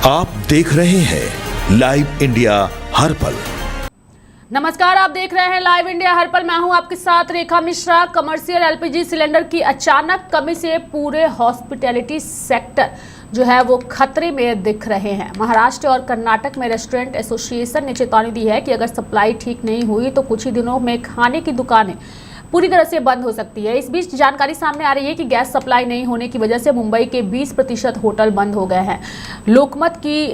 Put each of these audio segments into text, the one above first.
आप देख रहे हैं लाइव इंडिया हर पल। नमस्कार, आप देख रहे हैं लाइव इंडिया हर पल। मैं हूं आपके साथ रेखा मिश्रा। कमर्शियल एलपीजी सिलेंडर की अचानक कमी से पूरे हॉस्पिटैलिटी सेक्टर जो है वो खतरे में दिख रहे हैं। महाराष्ट्र और कर्नाटक में रेस्टोरेंट एसोसिएशन ने चेतावनी दी है कि अगर सप्लाई ठीक नहीं हुई तो कुछ ही दिनों में खाने की दुकानें पूरी तरह से बंद हो सकती है। इस बीच जानकारी सामने आ रही है कि गैस सप्लाई नहीं होने की वजह से मुंबई के 20% होटल बंद हो गए हैं। लोकमत की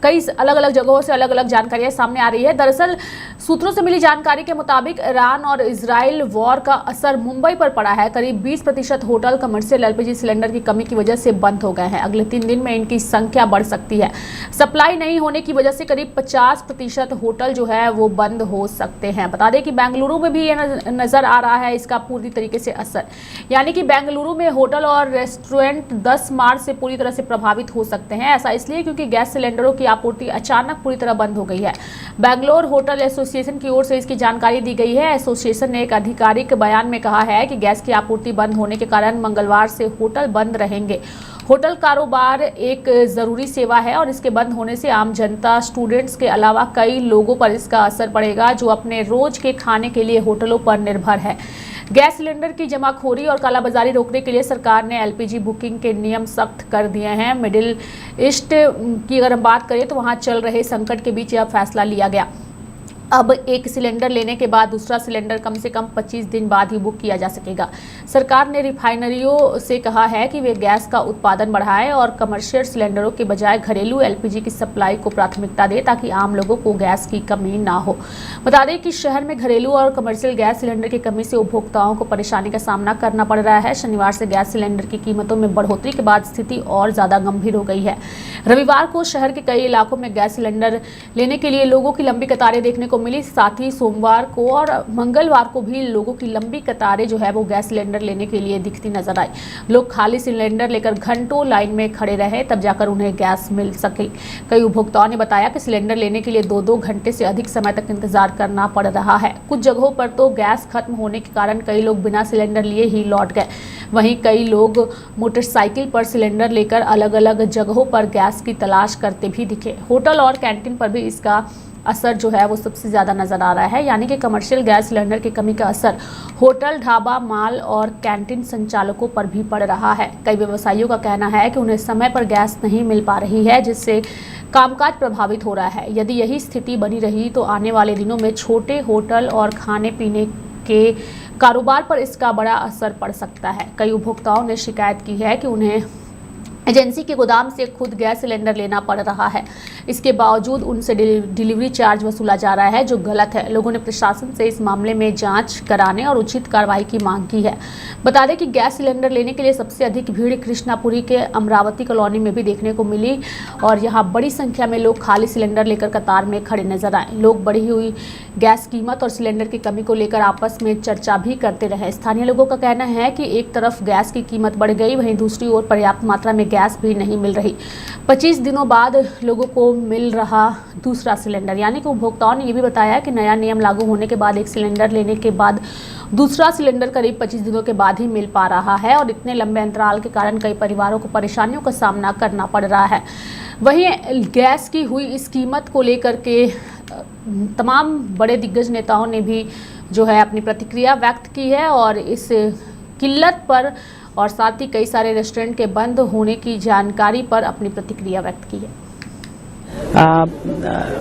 कई अलग अलग जगहों से अलग अलग जानकारियां सामने आ रही है। दरअसल सूत्रों से मिली जानकारी के मुताबिक ईरान और इजराइल वॉर का असर मुंबई पर पड़ा है। करीब 20% होटल कमर्शियल एलपीजी सिलेंडर की कमी की वजह से बंद हो गए हैं। अगले 3 दिन में इनकी संख्या बढ़ सकती है। सप्लाई नहीं होने की वजह से करीब 50% होटल जो है वो बंद हो सकते हैं। बता दें कि बेंगलुरु में भी ये नजर आ रहा है इसका पूरी तरीके से असर, यानी कि बेंगलुरु में होटल और रेस्टोरेंट 10 मार्च से पूरी तरह से प्रभावित हो सकते हैं। ऐसा इसलिए क्योंकि गैस सिलेंडरों की आपूर्ति अचानक पूरी तरह बंद हो गई है। बेंगलोर होटल एसोसिएशन की ओर से इसकी जानकारी दी गई है। एसोसिएशन ने एक आधिकारिक बयान में कहा है कि गैस की आपूर्ति बंद होने के कारण मंगलवार से होटल बंद रहेंगे। होटल कारोबार एक ज़रूरी सेवा है और इसके बंद होने से आम जनता, स्टूडेंट्स के अलावा कई लोगों पर इसका असर पड़ेगा जो अपने रोज के खाने के लिए होटलों पर निर्भर है। गैस सिलेंडर की जमाखोरी और कालाबाजारी रोकने के लिए सरकार ने एलपीजी बुकिंग के नियम सख्त कर दिए हैं। मिडिल ईस्ट की अगर हम बात करें तो वहाँ चल रहे संकट के बीच यह फैसला लिया गया। अब एक सिलेंडर लेने के बाद दूसरा सिलेंडर कम से कम 25 दिन बाद ही बुक किया जा सकेगा। सरकार ने रिफाइनरियों से कहा है कि वे गैस का उत्पादन बढ़ाएं और कमर्शियल सिलेंडरों के बजाय घरेलू एलपीजी की सप्लाई को प्राथमिकता दें ताकि आम लोगों को गैस की कमी ना हो। बता दें कि शहर में घरेलू और कमर्शियल गैस सिलेंडर की कमी से उपभोक्ताओं को परेशानी का सामना करना पड़ रहा है। शनिवार से गैस सिलेंडर की कीमतों में बढ़ोतरी के बाद स्थिति और ज़्यादा गंभीर हो गई है। रविवार को शहर के कई इलाकों में गैस सिलेंडर लेने के लिए लोगों की लंबी कतारें देखने को मिली। साथ ही सोमवार को और मंगलवार को भी लोगों की लंबी कतारें जो है वो गैस सिलेंडर लेने के लिए दिखती नजर आई। लोग खाली सिलेंडर लेकर घंटों लाइन में खड़े रहे तब जाकर उन्हें गैस मिल सके। कई उपभोक्ताओं ने बताया कि सिलेंडर लेने के लिए 2-2 घंटे से अधिक समय तक इंतजार करना पड़ रहा है। कुछ जगहों पर तो गैस खत्म होने के कारण कई लोग बिना सिलेंडर लिए ही लौट गए। वहीं कई लोग मोटरसाइकिल पर सिलेंडर लेकर अलग अलग जगहों पर गैस की तलाश करते भी दिखे। होटल और कैंटीन पर भी इसका असर जो है वो सबसे ज़्यादा नज़र आ रहा है, यानी कि कमर्शियल गैस सिलेंडर की कमी का असर होटल, ढाबा, माल और कैंटीन संचालकों पर भी पड़ रहा है। कई व्यवसायियों का कहना है कि उन्हें समय पर गैस नहीं मिल पा रही है, जिससे कामकाज प्रभावित हो रहा है। यदि यही स्थिति बनी रही तो आने वाले दिनों में छोटे होटल और खाने पीने के कारोबार पर इसका बड़ा असर पड़ सकता है। कई उपभोक्ताओं ने शिकायत की है कि उन्हें एजेंसी के गोदाम से खुद गैस सिलेंडर लेना पड़ रहा है। इसके बावजूद उनसे डिलीवरी चार्ज वसूला जा रहा है, जो गलत है। लोगों ने प्रशासन से इस मामले में जांच कराने और उचित कार्रवाई की मांग की है। बता दें कि गैस सिलेंडर लेने के लिए सबसे अधिक भीड़ कृष्णापुरी के अमरावती कॉलोनी में भी देखने को मिली और यहाँ बड़ी संख्या में लोग खाली सिलेंडर लेकर कतार में खड़े नजर आए। लोग बढ़ी हुई गैस कीमत और सिलेंडर की कमी को लेकर आपस में चर्चा भी करते रहे। स्थानीय लोगों का कहना है कि एक तरफ गैस की कीमत बढ़ गई, वहीं दूसरी ओर पर्याप्त मात्रा में गैस भी नहीं मिल रही। 25 दिनों बाद लोगों को मिल रहा दूसरा सिलेंडर, यानी कि उपभोक्ताओं ने यह भी बताया कि नया नियम लागू होने के बाद एक सिलेंडर लेने के बाद दूसरा सिलेंडर करीब 25 दिनों के बाद ही मिल पा रहा है और इतने लंबे अंतराल के कारण कई परिवारों को परेशानियों का सामना करना पड़ रहा है। वहीं गैस की हुई इस कीमत को लेकर के तमाम बड़े दिग्गज नेताओं ने भी जो है अपनी प्रतिक्रिया व्यक्त की है और इस किल्लत पर और साथ ही कई सारे रेस्टोरेंट के बंद होने की जानकारी पर अपनी प्रतिक्रिया व्यक्त की है।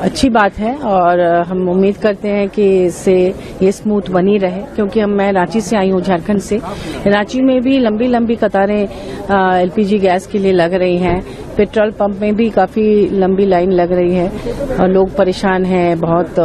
अच्छी बात है और हम उम्मीद करते हैं कि इससे ये स्मूथ बनी रहे, क्योंकि मैं रांची से आई हूँ, झारखंड से। रांची में भी लंबी लंबी कतारें एलपीजी गैस के लिए लग रही हैं। पेट्रोल पंप में भी काफी लंबी लाइन लग रही है और लोग परेशान हैं बहुत,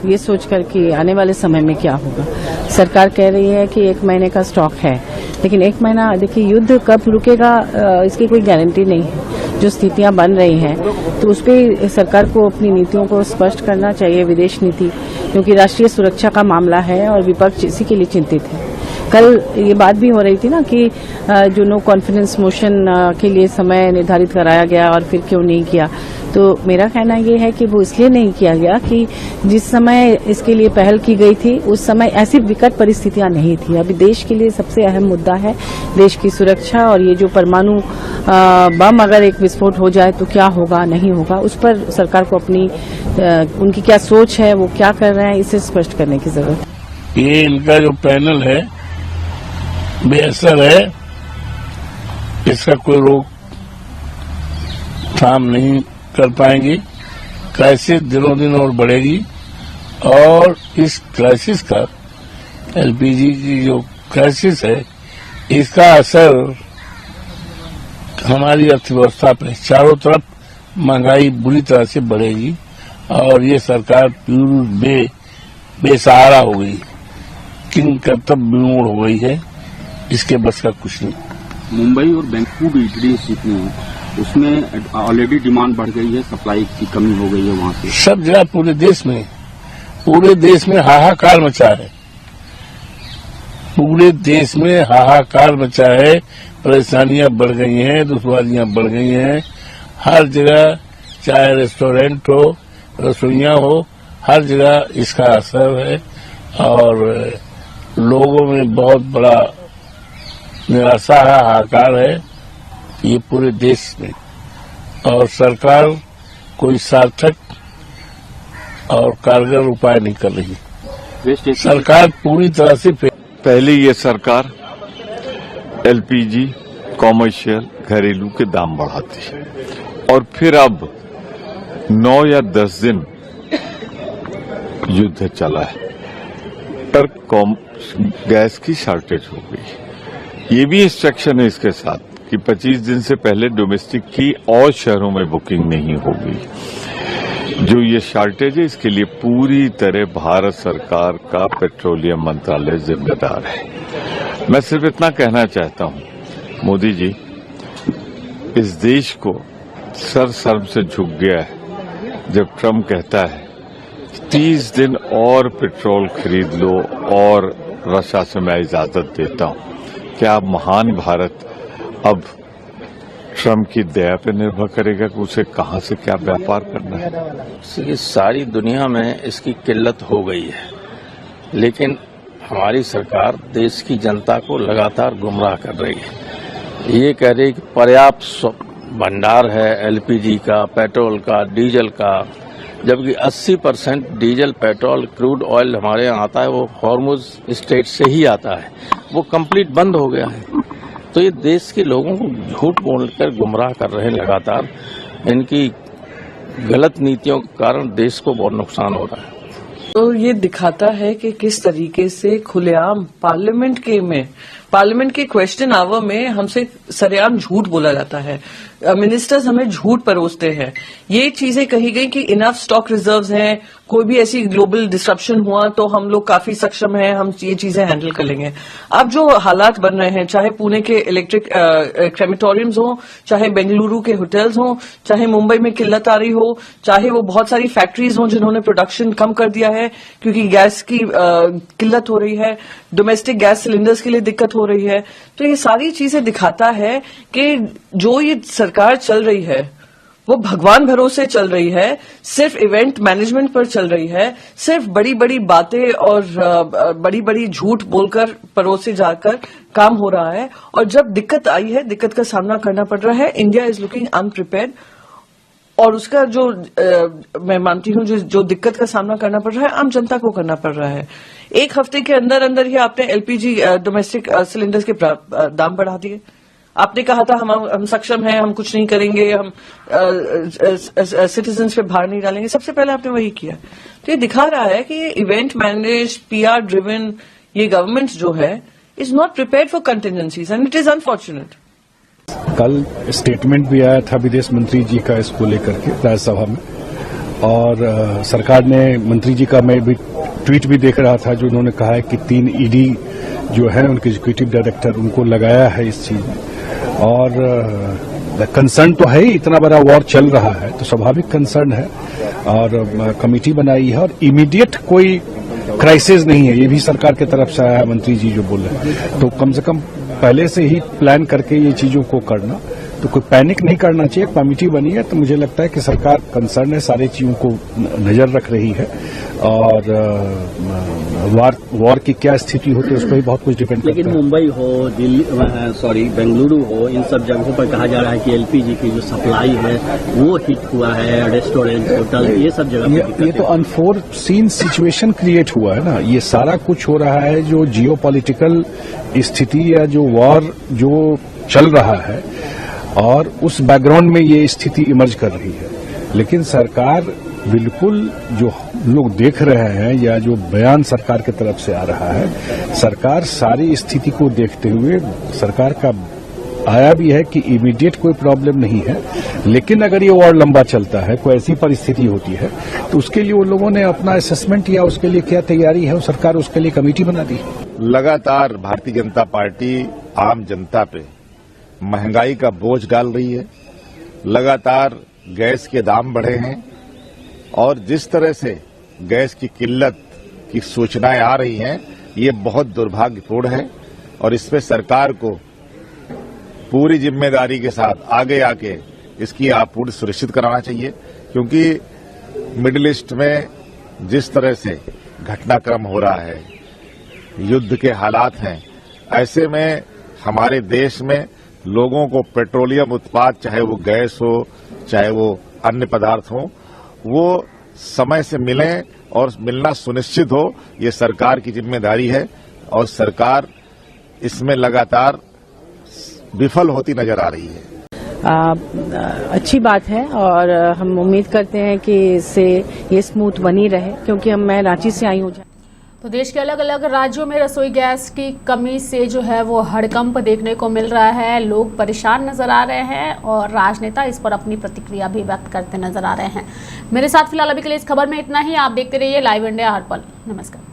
ये सोचकर कि आने वाले समय में क्या होगा। सरकार कह रही है कि 1 महीने का स्टॉक है, लेकिन 1 महीना, देखिए युद्ध कब रुकेगा इसकी कोई गारंटी नहीं है। जो स्थितियां बन रही हैं तो उस पर सरकार को अपनी नीतियों को स्पष्ट करना चाहिए, विदेश नीति, क्योंकि राष्ट्रीय सुरक्षा का मामला है और विपक्ष इसी के लिए चिंतित है। कल ये बात भी हो रही थी ना कि जो नो कॉन्फिडेंस मोशन के लिए समय निर्धारित कराया गया और फिर क्यों नहीं किया, तो मेरा कहना ये है कि वो इसलिए नहीं किया गया कि जिस समय इसके लिए पहल की गई थी उस समय ऐसी विकट परिस्थितियां नहीं थी। अभी देश के लिए सबसे अहम मुद्दा है देश की सुरक्षा, और ये जो परमाणु बम अगर एक विस्फोट हो जाए तो क्या होगा नहीं होगा, उस पर सरकार को अपनी उनकी क्या सोच है, वो क्या कर रहे हैं, इसे स्पष्ट करने की जरूरत है। ये इनका जो पैनल है बेअसर है, इसका कोई रोक थाम नहीं कर पाएंगे। क्राइसिस दिनों दिन और बढ़ेगी और इस क्राइसिस का, एलपीजी की जो क्राइसिस है, इसका असर हमारी अर्थव्यवस्था पे चारों तरफ महंगाई बुरी तरह से बढ़ेगी और ये सरकार बेसहारा हो गई, किन कर्तव्य विमूढ़ हो गई है, इसके बस का कुछ नहीं। मुंबई और बेंगलुरु इटली सीखने हैं, उसमें ऑलरेडी डिमांड बढ़ गई है, सप्लाई की कमी हो गई है वहां पे। सब जगह पूरे देश में हाहाकार मचा है, पूरे देश में हाहाकार मचा है, परेशानियां बढ़ गई हैं, दुश्वारियां बढ़ गई हैं हर जगह, चाहे रेस्टोरेंट हो, रसोइयां हो, हर जगह इसका असर है और लोगों में बहुत बड़ा निराशा है, हाहाकार है ये पूरे देश में, और सरकार कोई सार्थक और कारगर उपाय नहीं कर रही। सरकार पूरी तरह से पहले ये सरकार एलपीजी कॉमर्शियल घरेलू के दाम बढ़ाती और फिर अब 9 या 10 दिन युद्ध चला है पर गैस की शॉर्टेज हो गई। ये भी इंस्ट्रक्शन है इसके साथ कि 25 दिन से पहले डोमेस्टिक की और शहरों में बुकिंग नहीं होगी। जो ये शॉर्टेज है इसके लिए पूरी तरह भारत सरकार का पेट्रोलियम मंत्रालय जिम्मेदार है। मैं सिर्फ इतना कहना चाहता हूं, मोदी जी इस देश को सर्व से झुक गया है जब ट्रम्प कहता है 30 दिन और पेट्रोल खरीद लो और रशिया से मैं इजाजत देता हूं। क्या महान भारत अब ट्रम्प की दया पर निर्भर करेगा कि उसे कहां से क्या व्यापार करना है? सारी दुनिया में इसकी किल्लत हो गई है, लेकिन हमारी सरकार देश की जनता को लगातार गुमराह कर रही है। ये कह रही कि पर्याप्त भंडार है एलपीजी का, पेट्रोल का, डीजल का, जबकि 80% डीजल, पेट्रोल, क्रूड ऑयल हमारे यहाँ आता है वो हॉर्मुज स्टेट से ही आता है, वो कंप्लीट बंद हो गया है। तो ये देश के लोगों को झूठ बोलकर गुमराह कर रहे हैं लगातार। इनकी गलत नीतियों के कारण देश को बहुत नुकसान हो रहा है। तो ये दिखाता है कि किस तरीके से खुलेआम पार्लियामेंट के क्वेश्चन आवर में हमसे सरेआम झूठ बोला जाता है। मिनिस्टर्स हमें झूठ परोसते हैं। ये चीजें कही गई कि इनफ स्टॉक रिजर्व्स हैं, कोई भी ऐसी ग्लोबल डिस्ट्रप्शन हुआ तो हम लोग काफी सक्षम हैं, हम ये चीजें हैंडल कर लेंगे। अब जो हालात बन रहे हैं, चाहे पुणे के इलेक्ट्रिक क्रेमेटोरियम्स हो, चाहे बेंगलुरु के होटल्स हो, चाहे मुंबई में किल्लत आ रही हो, चाहे वो बहुत सारी फैक्ट्रीज हो जिन्होंने प्रोडक्शन कम कर दिया है क्योंकि गैस की किल्लत हो रही है, डोमेस्टिक गैस सिलेंडर्स के लिए दिक्कत हो रही है। तो ये सारी चीजें दिखाता है कि जो ये सरकार चल रही है वो भगवान भरोसे चल रही है, सिर्फ इवेंट मैनेजमेंट पर चल रही है, सिर्फ बड़ी बड़ी बातें और बड़ी बड़ी झूठ बोलकर परोसे जाकर काम हो रहा है। और जब दिक्कत आई है, दिक्कत का सामना करना पड़ रहा है, इंडिया इज लुकिंग अनप्रिपेयर्ड। और उसका जो मैं मानती हूँ जो दिक्कत का सामना करना पड़ रहा है आम जनता को करना पड़ रहा है। एक हफ्ते के अंदर अंदर ही आपने एलपीजी डोमेस्टिक सिलेंडर्स के दाम बढ़ा दिए। आपने कहा था हम सक्षम हैं, हम कुछ नहीं करेंगे, हम सिटीजन्स पे भार नहीं डालेंगे। सबसे पहले आपने वही किया। तो ये दिखा रहा है कि ये इवेंट मैनेज, पीआर ड्रिवन ये गवर्नमेंट जो है is not prepared for contingencies and it is unfortunate. कल स्टेटमेंट भी आया था विदेश मंत्री जी का इसको लेकर के राज्यसभा में, और सरकार ने मंत्री जी का मैं भी ट्वीट भी देख रहा था जो उन्होंने कहा है कि 3 ईडी जो है उनके एग्जीक्यूटिव डायरेक्टर उनको लगाया है इस चीज में। और कंसर्न तो है ही, इतना बड़ा वॉर चल रहा है तो स्वाभाविक कंसर्न है, और कमेटी बनाई है और इमीडिएट कोई क्राइसिस नहीं है, ये भी सरकार की तरफ से आया है मंत्री जी जो बोल रहे हैं। तो कम से कम पहले से ही प्लान करके ये चीजों को करना तो कोई पैनिक नहीं करना चाहिए। कमेटी बनी है तो मुझे लगता है कि सरकार कंसर्न है, सारी चीजों को नजर रख रही है और वॉर की क्या स्थिति होती है उस पर भी बहुत कुछ डिपेंड करता है। लेकिन मुंबई हो, दिल्ली, बेंगलुरु हो, इन सब जगहों पर कहा जा रहा है कि एलपीजी की जो सप्लाई है वो हिट हुआ है, रेस्टोरेंट, होटल, ये सब जगह ये तो अनफोरसीन सिचुएशन क्रिएट हुआ है ना। ये सारा कुछ हो रहा है जो जियोपॉलिटिकल स्थिति या जो वॉर जो चल रहा है और उस बैकग्राउंड में ये स्थिति इमर्ज कर रही है। लेकिन सरकार बिल्कुल जो लोग देख रहे हैं या जो बयान सरकार की तरफ से आ रहा है, सरकार सारी स्थिति को देखते हुए सरकार का आया भी है कि इमीडिएट कोई प्रॉब्लम नहीं है, लेकिन अगर ये और लंबा चलता है, कोई ऐसी परिस्थिति होती है तो उसके लिए वो लोगों ने अपना असेसमेंट किया, उसके लिए क्या तैयारी है, सरकार उसके लिए कमेटी बना दी। लगातार भारतीय जनता पार्टी आम जनता पे महंगाई का बोझ डाल रही है। लगातार गैस के दाम बढ़े हैं और जिस तरह से गैस की किल्लत की सूचनाएं आ रही हैं, ये बहुत दुर्भाग्यपूर्ण है और इसमें सरकार को पूरी जिम्मेदारी के साथ आगे आके इसकी आपूर्ति सुनिश्चित कराना चाहिए, क्योंकि मिडिल ईस्ट में जिस तरह से घटनाक्रम हो रहा है, युद्ध के हालात हैं, ऐसे में हमारे देश में लोगों को पेट्रोलियम उत्पाद, चाहे वो गैस हो चाहे वो अन्य पदार्थ हो, वो समय से मिलें और मिलना सुनिश्चित हो। ये सरकार की जिम्मेदारी है और सरकार इसमें लगातार विफल होती नजर आ रही है। अच्छी बात है और हम उम्मीद करते हैं कि इससे ये स्मूथ बनी रहे, क्योंकि मैं रांची से आई हूँ। तो देश के अलग अलग राज्यों में रसोई गैस की कमी से जो है वो हड़कंप देखने को मिल रहा है। लोग परेशान नजर आ रहे हैं और राजनेता इस पर अपनी प्रतिक्रिया भी व्यक्त करते नजर आ रहे हैं। मेरे साथ फिलहाल अभी के लिए इस खबर में इतना ही। आप देखते रहिए लाइव इंडिया हर पल। नमस्कार।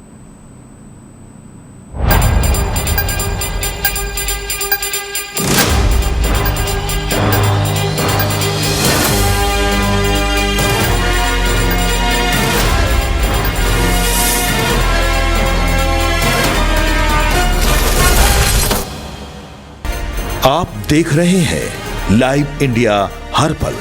आप देख रहे हैं लाइव इंडिया हर पल।